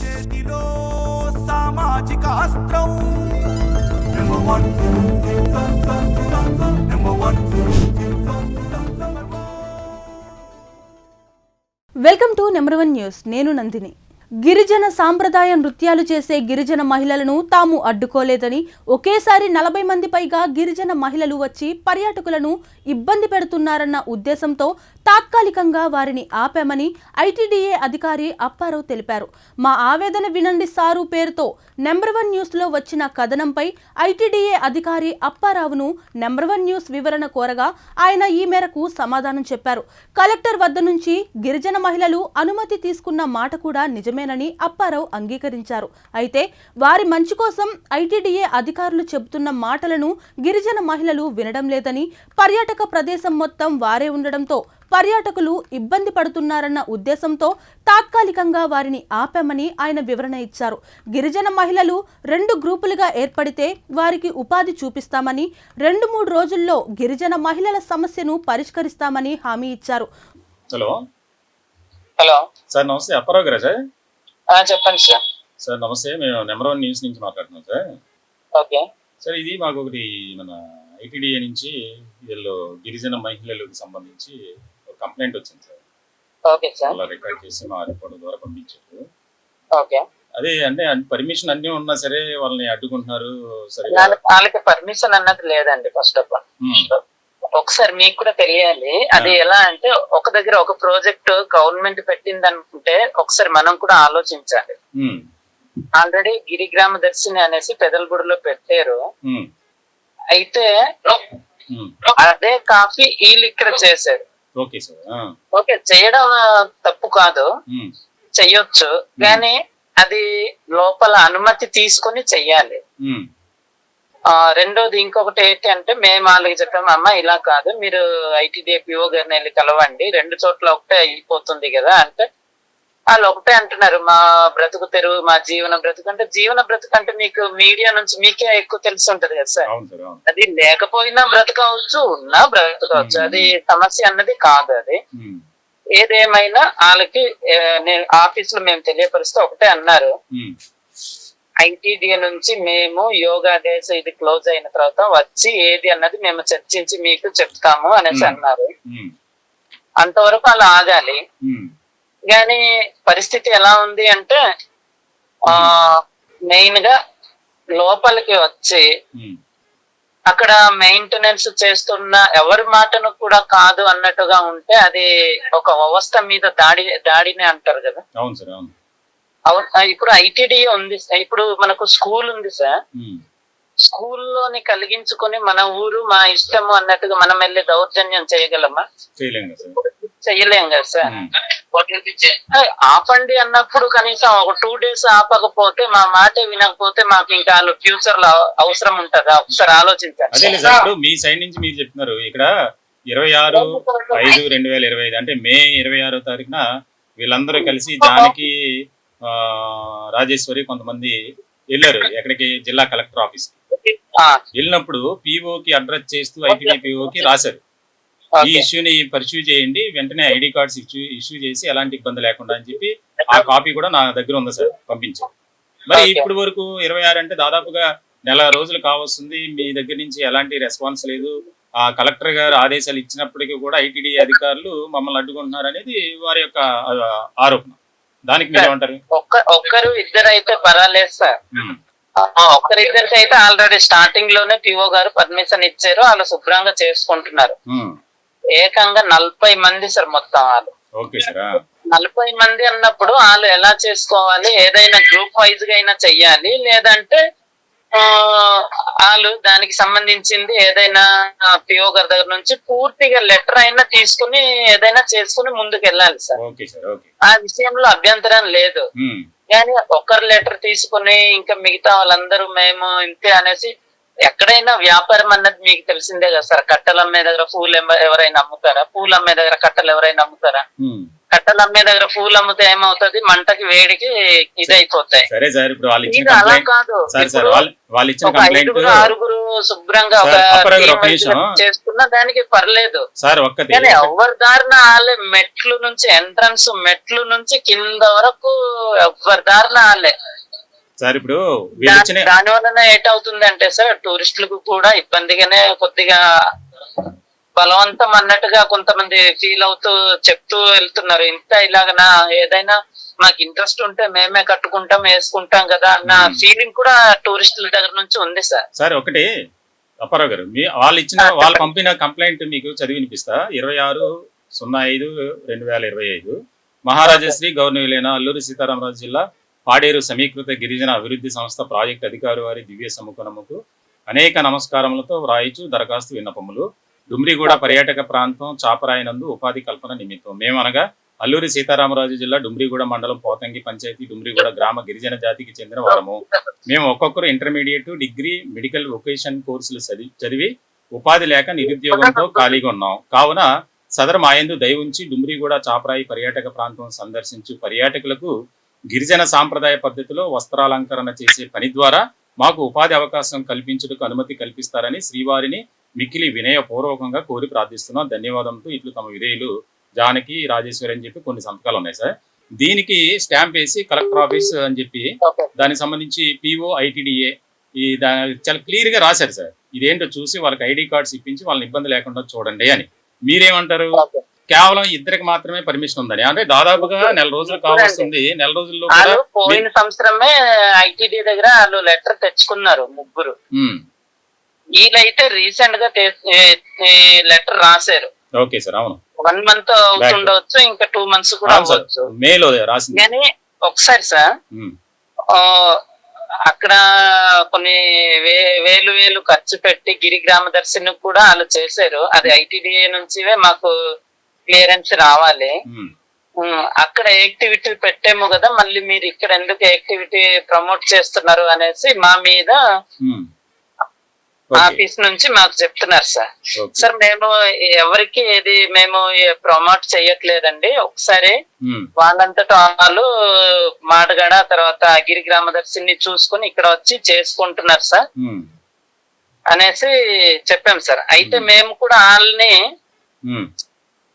చేతిలో సామాజిక అస్త్రం number 1 welcome to number 1 news. నేను నందిని. గిరిజన సాంప్రదాయ నృత్యాలు చేసే గిరిజన మహిళలను తాము అడ్డుకోలేదని, ఒకేసారి 40 మంది పైగా గిరిజన మహిళలు వచ్చి పర్యాటకులను ఇబ్బంది పెడుతున్నారన్న ఉద్దేశంతో తాత్కాలికంగా వారిని ఆపామని ఐటీడీఏ అధికారి అప్పారావు తెలిపారు. మా ఆవేదన వినండి సారు పేరుతో నెంబర్ 1 న్యూస్లో వచ్చిన కథనంపై ఐటీడీఏ అధికారి అప్పారావును నెంబర్ 1 న్యూస్ వివరణ కోరగా ఆయన ఈ మేరకు సమాధానం చెప్పారు. కలెక్టర్ వద్ద నుంచి గిరిజన మహిళలు అనుమతి తీసుకున్న మాట కూడా నిజమేనని అప్పారావు అంగీకరించారు. అయితే వారి మంచి కోసం ఐటీడీఏ అధికారులు చెబుతున్న మాటలను గిరిజన మహిళలు వినడం లేదని, పర్యాటక ప్రదేశం మొత్తం వారే ఉండడంతో పర్యాటకులు ఇబ్బంది పడుతున్నారన్న ఉద్దేశంతో తాత్కాలికంగా వారిని ఆపామని ఆయన వివరణ ఇచ్చారు. గిరిజన మహిళలు 2 గ్రూపులుగా ఏర్పడితే వారికి ఉపాధి చూపిస్తామని, 2-3 రోజుల్లో గిరిజన మహిళల సమస్యను పరిష్కరిస్తామని హామీ ఇచ్చారు. హలో సార్, నమస్తే. అప్పారావు గారా సార్? చెప్పండి సార్. సార్ నమస్తే, మేము నెంబర్ 1 న్యూస్ నుంచి మాట్లాడుతున్నాం సార్. ఓకే సార్, ఇది మాకు ఒకటి మన ఐటీడీఏ నుంచి వీళ్ళు గిరిజన మహిళలకు సంబంధించి ఒక కంప్లైంట్ వచ్చింది సార్. Okay sir. అలా రికార్డ్ చేసి మా రిపోర్ట్ ద్వారా పంపించారు. ఓకే. అదే అంటే పర్మిషన్ అన్ని ఉన్నా సరే వాళ్ళని అడ్డుకుంటున్నారు. సరే, వాళ్ళకి పర్మిషన్ అన్నది లేదండి. ఫస్ట్ ఆఫ్ ఆల్ ఒకసారి మీకు కూడా తెలియాలి. అది ఎలా అంటే, ఒక దగ్గర ఒక ప్రాజెక్ట్ గవర్నమెంట్ పెట్టింది అనుకుంటే ఒకసారి మనం కూడా ఆలోచించాలి. ఆల్రెడీ గిరిగ్రామ దర్శిని అనేసి పెదలగూడలో పెట్టారు. అయితే అదే కాఫీ వీళ్ళు ఇక్కడ చేశారు. ఓకే, చేయడం తప్పు కాదు, చెయ్యొచ్చు, కానీ అది లోపల అనుమతి తీసుకొని చెయ్యాలి. రెండోది ఇంకొకటి ఏంటి అంటే, మేము వాళ్ళకి చెప్పాము, అమ్మ ఇలా కాదు, మీరు ఐటీడీఏ పిఓ గారిని వెళ్ళి కలవండి, 2 చోట్ల ఒకటే అయిపోతుంది కదా అంటే, వాళ్ళు ఒకటే అంటున్నారు, మా బ్రతుకు తెరువు, మా జీవన బ్రతుకు అంటే. జీవన బ్రతుకు అంటే మీకు మీడియా నుంచి మీకే ఎక్కువ తెలిసి ఉంటది కదా సార్. అది లేకపోయినా బ్రతకవచ్చు, ఉన్నా బ్రతకవచ్చు, అది సమస్య అన్నది కాదు. అది ఏదేమైనా వాళ్ళకి నేను ఆఫీస్ లో మేము తెలియపరిస్తే ఒకటే అన్నారు, ఐటీడీఏ నుంచి మేము యోగా డేస్ ఇది క్లోజ్ అయిన తర్వాత వచ్చి ఏది అన్నది మేము చర్చించి మీకు చెప్తాము అనేసి అన్నారు. అంతవరకు అలా ఆగాలి. కానీ పరిస్థితి ఎలా ఉంది అంటే, మెయిన్ గా లోపలికి వచ్చి అక్కడ మెయింటెనెన్స్ చేస్తున్న ఎవరి మాటను కూడా కాదు అన్నట్టుగా ఉంటే అది ఒక వ్యవస్థ మీద దాడినే అంటారు కదా. అవును. ఇప్పుడు ఐటీడీఏ ఉంది, ఇప్పుడు మనకు స్కూల్ ఉంది సార్. స్కూల్లోని కలిగించుకొని మన ఊరు మా ఇష్టము అన్నట్టుగా మనం వెళ్ళి దౌర్జన్యం చేయగలమా? చెయ్యలేం కదా సార్. ఆపండి అన్నప్పుడు కనీసం ఒక 2 days ఆపకపోతే, మా మాట వినకపోతే మాకు ఇంకా ఫ్యూచర్ లో అవసరం ఉంటుందా? ఒకసారి ఆలోచించండి. మీ సైడ్ నుంచి మీరు చెప్తున్నారు ఇక్కడ 26/5/2025 అంటే మే 26వ తారీఖున వీళ్ళందరూ కలిసి జానకి, రాజేశ్వరి కొంతమంది వెళ్ళారు. ఎక్కడికి? జిల్లా కలెక్టర్ ఆఫీస్ వెళ్ళినప్పుడు పిఓకి అడ్రస్ చేస్తూ ఐటీడీ పిఓకి రాశారు, ఈ ఇష్యూని పర్స్యూ చేయండి, వెంటనే ఐడి కార్డ్స్ ఇష్యూ చేసి ఎలాంటి ఇబ్బంది లేకుండా అని చెప్పి ఆ కాపీ కూడా నా దగ్గర ఉంది సార్, పంపించారు. మరి ఇప్పుడు వరకు 26 అంటే దాదాపుగా 1 రోజులు కావస్తుంది, మీ దగ్గర నుంచి ఎలాంటి రెస్పాన్స్ లేదు. ఆ కలెక్టర్ గారు ఆదేశాలు ఇచ్చినప్పటికీ కూడా ఐటీడీ అధికారులు మమ్మల్ని అడ్డుకుంటున్నారు అనేది వారి యొక్క ఆరోపణ. దానికి మీరేమంటారు? ఒక్కరు ఇద్దరు అయితే పర్వాలేదు సార్. ఒక్కరిద్దరికి అయితే ఆల్రెడీ స్టార్టింగ్ లోనే పిఓ గారు పర్మిషన్ ఇచ్చారు, వాళ్ళు శుభ్రంగా చేసుకుంటున్నారు. ఏకంగా 40 మంది సార్ మొత్తం వాళ్ళు. 40 మంది అన్నప్పుడు వాళ్ళు ఎలా చేసుకోవాలి? ఏదైనా గ్రూప్ వైజ్ గా అయినా చెయ్యాలి, లేదంటే వాళ్ళు దానికి సంబంధించింది ఏదైనా పిఓ గారి దగ్గర నుంచి పూర్తిగా లెటర్ అయినా తీసుకుని ఏదైనా చేసుకుని ముందుకు వెళ్ళాలి సార్. ఆ విషయంలో అభ్యంతరం లేదు. కానీ ఒకరు లెటర్ తీసుకుని ఇంకా మిగతా వాళ్ళందరూ మేము ఇంతే అనేసి ఎక్కడైనా వ్యాపారం అన్నది మీకు తెలిసిందే కదా సార్. కట్టెలు అమ్మే దగ్గర పూలు ఎవరైనా అమ్ముతారా? పూలు అమ్మే దగ్గర కట్టెలు ఎవరైనా అమ్ముతారా? కట్టెలు అమ్మే దగ్గర పూలు అమ్మితే ఏమవుతుంది, మంటకి వేడికి ఇదైపోతాయి. సరే సార్, ఇప్పుడు వాళ్ళు ఇచ్చిన ఇది అలా కంప్లైంట్ కాదు. సార్ సార్ ఇప్పుడు వాళ్ళు ఇచ్చిన ఒక కంప్లైంట్ ఐదుగురు ఆరుగురు శుభ్రంగా ఒక సార్, అప్పటికి ఒక team నిమిషం. చేసుకున్నా దానికి పర్లేదు. సార్ ఒక్కటి కానీ ఎవరి దారిన వాళ్ళే, మెట్లు నుంచి ఎంట్రన్స్ మెట్లు నుంచి కింద వరకు ఎవరి దారిన వాళ్ళే. సార్ ఇప్పుడు వీళ్ళు ఇచ్చిన దాని వలన ఏటవుతుంది అంటే సార్, టూరిస్టులకు కూడా ఇబ్బందిగానే, కొద్దిగా బలవంతం అన్నట్టుగా కొంతమంది ఫీల్ అవుతూ చెప్తూ వెళ్తున్నారు. ఇంత ఇలాగనా, ఏదైనా మాకు ఇంట్రెస్ట్ ఉంటే మేమే కట్టుకుంటాం వేసుకుంటాం కదా అన్న ఫీలింగ్ కూడా టూరిస్టుల దగ్గర నుంచి ఉంది సార్. సార్ ఒకటి అప్పారావు గారు, వాళ్ళు పంపిన కంప్లైంట్ మీకు చదివి వినిపిస్తా. 26/05/2025 మహారాజశ్రీ గౌరవనీయులైన అల్లూరి సీతారామరాజు జిల్లా పాడేరు సమీకృత గిరిజన అభివృద్ధి సంస్థ ప్రాజెక్ట్ అధికారి వారి దివ్య సముఖనముకు అనేక నమస్కారములతో వ్రాయిచు దరఖాస్తు విన్నపములు. డుమ్రిగూడ పర్యాటక ప్రాంతం చాపరాయినందు ఉపాధి కల్పన నిమిత్తం మేమనగా అల్లూరి సీతారామరాజు జిల్లా డుమ్రిగూడ మండలం పోతంగి పంచాయతీ డుమ్రిగూడ గ్రామ గిరిజన జాతికి చెందిన వారము. మేము ఒక్కొక్కరు ఇంటర్మీడియట్, డిగ్రీ, మెడికల్, వొకేషన్ కోర్సులు చదివి ఉపాధి లేక నిరుద్యోగంతో ఖాళీగా ఉన్నాం. కావున సదరు మాయందు దయ ఉంచి డుమ్రిగూడ చాపరాయి పర్యాటక ప్రాంతం సందర్శించు పర్యాటకులకు గిరిజన సాంప్రదాయ పద్ధతిలో వస్త్రాలంకరణ చేసే పని ద్వారా మాకు ఉపాధి అవకాశం కల్పించుటకు అనుమతి కల్పిస్తారని శ్రీవారిని మిక్కిలి వినయపూర్వకంగా కోరి ప్రార్థిస్తున్నాం. ధన్యవాదంతో ఇట్లు తమ విధేయులు జానకి రాజేశ్వరి అని చెప్పి కొన్ని సంతకాలు ఉన్నాయి సార్. దీనికి స్టాంప్ వేసి కలెక్టర్ ఆఫీస్ అని చెప్పి దానికి సంబంధించి పిఓ ఐటీడీఏ చాలా క్లియర్ గా రాశారు సార్. ఇదేంటో చూసి వాళ్ళకి ఐడి కార్డ్స్ ఇప్పించి వాళ్ళని ఇబ్బంది లేకుండా చూడండి అని. మీరేమంటారు? కేవలం ఇద్దరికి మాత్రమే పర్మిషన్ ఉందని, అంటే దాదాపుగా నెల రోజులు కావాల్సింది. నెల రోజుల్లో పోయిన సంవత్సరమే ఐటీడీ దగ్గర వాళ్ళు లెటర్ తెచ్చుకున్నారు ముగ్గురు. వీళ్ళైతే రీసెంట్ గా లెటర్ రాశారు. ఓకే సార్, అవును 1 month అవుతుండవచ్చు, ఇంకా 2 months కూడా అవ్వచ్చు. మేలో రాసింది. కానీ ఒకసారి సార్ అక్కడ కొన్ని వేలు ఖర్చు పెట్టి గిరి గ్రామ దర్శనం కూడా వాళ్ళు చేశారు. అది ఐటీడీఏ నుంచి మాకు క్లియరెన్స్ రావాలి. అక్కడ యాక్టివిటీ పెట్టేమో కదా, మళ్ళీ మీరు ఇక్కడ ఎందుకు యాక్టివిటీ ప్రమోట్ చేస్తున్నారు అనేసి మా మీద ఆఫీస్ నుంచి మాకు చెప్తున్నారు సార్. సార్ మేము ఎవరికి ఏది మేము ప్రమోట్ చెయ్యట్లేదండి. ఒకసారి వాళ్ళంతటా వాళ్ళు మాటగడ తర్వాత గిరి గ్రామ దర్శిని చూసుకుని ఇక్కడ వచ్చి చేసుకుంటున్నారు సార్ అనేసి చెప్పాం సార్. అయితే మేము కూడా వాళ్ళని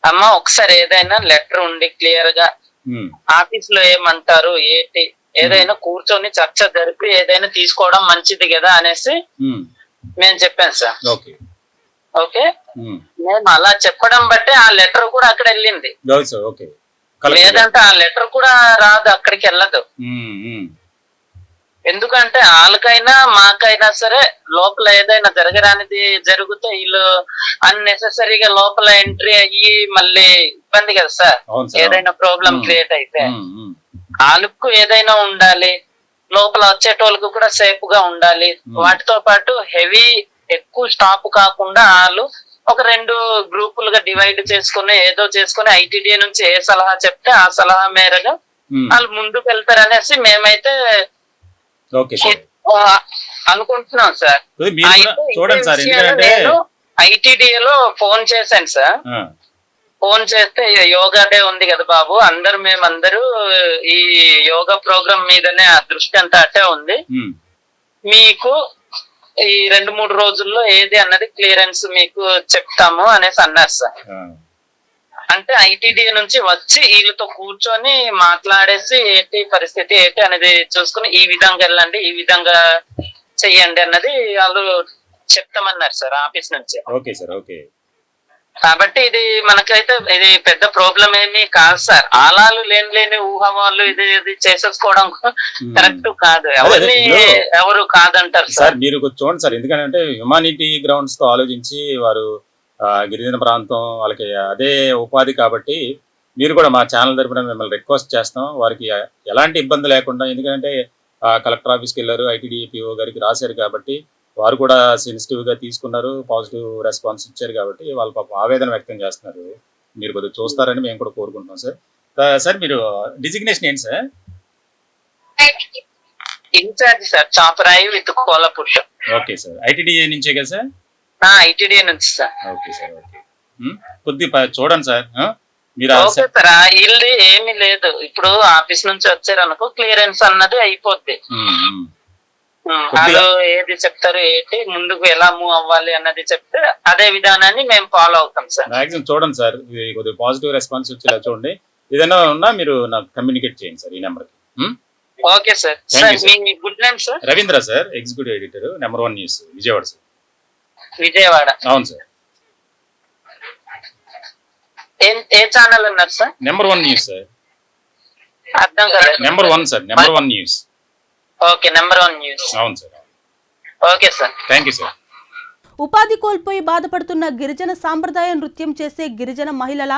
అమ్మ ఒకసారి ఏదైనా లెటర్ ఉండి క్లియర్ గా ఆఫీస్ లో ఏమంటారు ఏంటి, ఏదైనా కూర్చొని చర్చ జరిపి ఏదైనా తీసుకోవడం మంచిది కదా అనేసి మేము చెప్పాను సార్. ఓకే, మేము అలా చెప్పడం బట్టి ఆ లెటర్ కూడా అక్కడ వెళ్ళింది. లేదంటే ఆ లెటర్ కూడా రాదు, అక్కడికి వెళ్ళదు. ఎందుకంటే వాళ్ళకైనా మాకైనా సరే లోపల ఏదైనా జరగరానిది జరిగితే వీళ్ళు అన్నెసెసరీగా లోపల ఎంట్రీ అయ్యి మళ్ళీ ఇబ్బంది కదా సార్. ఏదైనా ప్రాబ్లం క్రియేట్ అయితే వాళ్ళకు ఏదైనా ఉండాలి, లోపల వచ్చేటోళ్ళకు కూడా సేఫ్ గా ఉండాలి. వాటితో పాటు హెవీ ఎక్కువ స్టాప్ కాకుండా వాళ్ళు ఒక 2 గ్రూపులుగా డివైడ్ చేసుకుని ఏదో చేసుకుని ఐటీడీఏ నుంచి ఏ సలహా చెప్తే ఆ సలహా మేరగా వాళ్ళు ముందుకు వెళ్తారనేసి మేమైతే అనుకుంటున్నాం సార్. నేను ఐటీడీఏలో ఫోన్ చేశాను సార్. ఫోన్ చేస్తే యోగా డే ఉంది కదా బాబు, మేమందరూ ఈ యోగా ప్రోగ్రామ్ మీదనే ఆ దృష్టి అంతా అటే ఉంది, మీకు ఈ 2-3 రోజుల్లో ఏది అన్నది క్లియరెన్స్ మీకు చెప్తాము అనేసి అన్నారు సార్. అంటే ఐటీడీ నుంచి వచ్చి వీళ్ళతో కూర్చొని మాట్లాడేసి ఏంటి పరిస్థితి ఏంటి అనేది చూసుకుని ఈ విధంగా వెళ్ళండి, ఈ విధంగా చెయ్యండి అన్నది వాళ్ళు చెప్తామన్నారు సార్ ఆఫీస్ నుంచి. Okay sir, okay. కాబట్టి ఇది మనకైతే ఇది పెద్ద ప్రాబ్లం ఏమీ కాదు సార్. ఆలాలు లేని ఊహవాళ్ళు ఇది చేసేసుకోవడం కరెక్ట్ కాదు. ఎవరు కాదంటారు సార్. మీరు చూడండి సార్, ఎందుకంటే హ్యుమానిటీ గ్రౌండ్స్ తో ఆలోచించి వారు గిరిజన ప్రాంతం వాళ్ళకి అదే ఉపాధి కాబట్టి మీరు కూడా మా ఛానల్ తరపున మిమ్మల్ని రిక్వెస్ట్ చేస్తాం వారికి ఎలాంటి ఇబ్బంది లేకుండా. ఎందుకంటే కలెక్టర్ ఆఫీస్కి వెళ్ళారు, ఐటీడీపీఓ గారికి రాశారు కాబట్టి వారు కూడా సెన్సిటివ్ గా తీసుకున్నారు, పాజిటివ్ రెస్పాన్స్ ఇచ్చారు కాబట్టి వాళ్ళు పాపం ఆవేదన వ్యక్తం చేస్తున్నారు. మీరు కొద్దిగా చూస్తారని మేము కూడా కోరుకుంటున్నాం సార్. సార్ మీరు డిజిగ్నేషన్ ఏంటి sir? In-charge sir Chaparai with కోలపురుషం. ఓకే సార్, ఐటీడీఏ నుంచే కదా సార్? ఐటీడీఏ నుంచి సార్. Okay sir, okay. కొద్దిగా చూడండి సార్. మీరు ఓకే సార్, ఆ ఇల్లు ఏమీ లేదు. ఇప్పుడు ఆఫీస్ నుంచి వచ్చారనుకో క్లియరెన్స్ అన్నది అయిపోద్ది. వాళ్ళు ఏది చెప్తారు ఏంటి ముందుకు ఎలా మూవ్ అవ్వాలి అన్నది చెప్తే అదే విధానాన్ని మేము ఫాలో అవుతాం సార్. మాక్సిమం చూడండి సార్, కొద్దిగా పాజిటివ్ రెస్పాన్స్ వచ్చేలా చూడండి. ఏదైనా ఉన్నా మీరు నాకు కమ్యూనికేట్ చేయండి సార్ ఈ నెంబర్కి. Okay sir. మీ good name sir? Ravindra sir, executive editor, number 1 news, Vijayawada sir. Vijayawada. అవును సార్. ఏ ఛానల్ అన్నారు సార్? Number 1 news sir. అర్థం కాలేదు. Number 1 sir, number 1 news. Okay, number 1 news. అవును sir. Okay sir, thank you sir. ఉపాధి కోల్పోయి బాధపడుతున్న గిరిజన సాంప్రదాయ నృత్యం చేసే గిరిజన మహిళల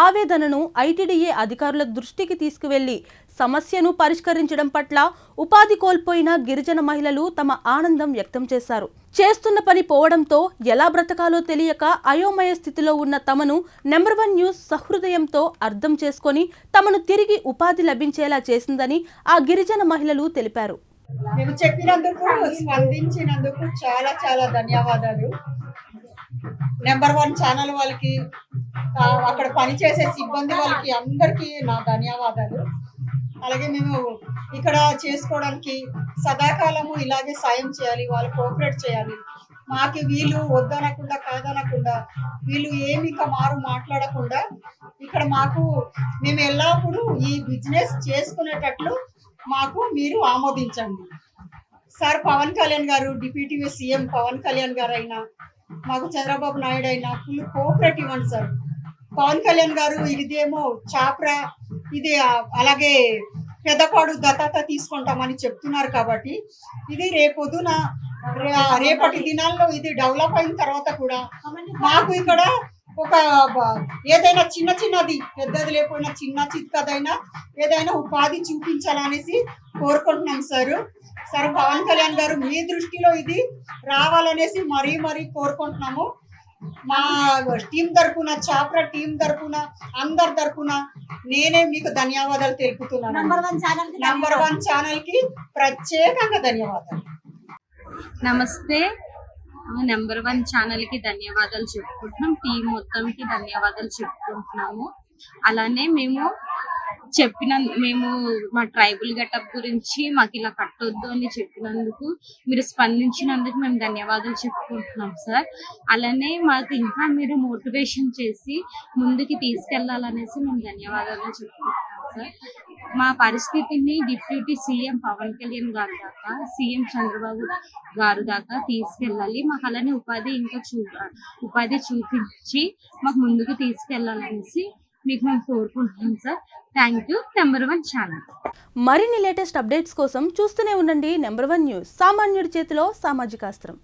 ఆవేదనను ఐటీడీఏ అధికారుల దృష్టికి తీసుకువెళ్లి సమస్యను పరిష్కరించడం పట్ల ఉపాధి కోల్పోయిన గిరిజన మహిళలు తమ ఆనందం వ్యక్తం చేశారు. చేస్తున్న పని పోవడంతో ఎలా బ్రతకాలో తెలియక అయోమయ స్థితిలో ఉన్న తమను నెంబర్ 1 న్యూస్ సహృదయంతో అర్థం చేసుకొని తమను తిరిగి ఉపాధి లభించేలా చేసిందని ఆ గిరిజన మహిళలు తెలిపారు. మేము చెప్పినందుకు స్పందించినందుకు చాలా చాలా ధన్యవాదాలు. నెంబర్ 1 ఛానల్ వాళ్ళకి, అక్కడ పనిచేసే సిబ్బంది వాళ్ళకి అందరికీ నా ధన్యవాదాలు. అలాగే మేము ఇక్కడ చేసుకోవడానికి సదాకాలము ఇలాగే సాయం చేయాలి, వాళ్ళు కోఆపరేట్ చేయాలి. మాకు వీళ్ళు వద్దనకుండా కాదనకుండా వీళ్ళు ఏమి ఇంకా మాట్లాడకుండా ఇక్కడ మాకు మేము ఎల్లప్పుడూ ఈ బిజినెస్ చేసుకునేటట్లు మాకు మీరు ఆమోదించండి సార్. పవన్ కళ్యాణ్ గారు, డిప్యూటీ సీఎం పవన్ కళ్యాణ్ గారు అయినా, మాకు చంద్రబాబు నాయుడు అయినా ఫుల్ కోఆపరేట్ ఇవ్వండి సార్. పవన్ కళ్యాణ్ గారు ఇదేమో చాప్రా, ఇది అలాగే పెద్దపాడు దత్తత తీసుకుంటామని చెప్తున్నారు కాబట్టి ఇది రేపటి దినాల్లో ఇది డెవలప్ అయిన తర్వాత కూడా మాకు ఇక్కడ ఒక ఏదైనా చిన్నది పెద్దది లేకపోయినా చిన్న చిక్కదైనా ఏదైనా ఉపాధి చూపించాలనేసి కోరుకుంటున్నాం సార్. సార్ పవన్ కళ్యాణ్ గారు మీ దృష్టిలో ఇది రావాలనేసి మరీ కోరుకుంటున్నాము. మా టీం తరపున, చాప్రా టీం తరపున, అందరి తరపున నేనే మీకు ధన్యవాదాలు తెలుపుతున్నాను. నెంబర్ 1 ఛానల్ కి ప్రత్యేకంగా ధన్యవాదాలు. నమస్తే. నెంబర్ 1 ఛానల్ కి ధన్యవాదాలు చెప్పుకుంటున్నాం, టీం మొత్తంకి ధన్యవాదాలు చెప్పుకుంటున్నాము. అలానే మేము మా ట్రైబల్ గెటప్ గురించి మాకు ఇలా కట్టొద్దు అని చెప్పినందుకు మీరు స్పందించినందుకు మేము ధన్యవాదాలు చెప్పుకుంటున్నాం సార్. అలానే మాకు ఇంకా మీరు మోటివేషన్ చేసి ముందుకి తీసుకెళ్లాలనేసి మేము ధన్యవాదాలు చెప్పుకుంటున్నాం సార్. మా పరిస్థితిని డిప్యూటీ సీఎం పవన్ కళ్యాణ్ గారు దాకా, సీఎం చంద్రబాబు గారు దాకా తీసుకెళ్ళాలి. మాకు అలానే ఉపాధి చూపించి మాకు ముందుకు తీసుకెళ్లాలనేసి మీకు మేము కోరుకుంటున్నాం sir. Thank you number 1 channel. మరిన్ని లేటెస్ట్ అప్డేట్స్ కోసం చూస్తూనే ఉండండి నెంబర్ 1 న్యూస్. సామాన్యుడి చేతిలో సామాజిక అస్త్రం.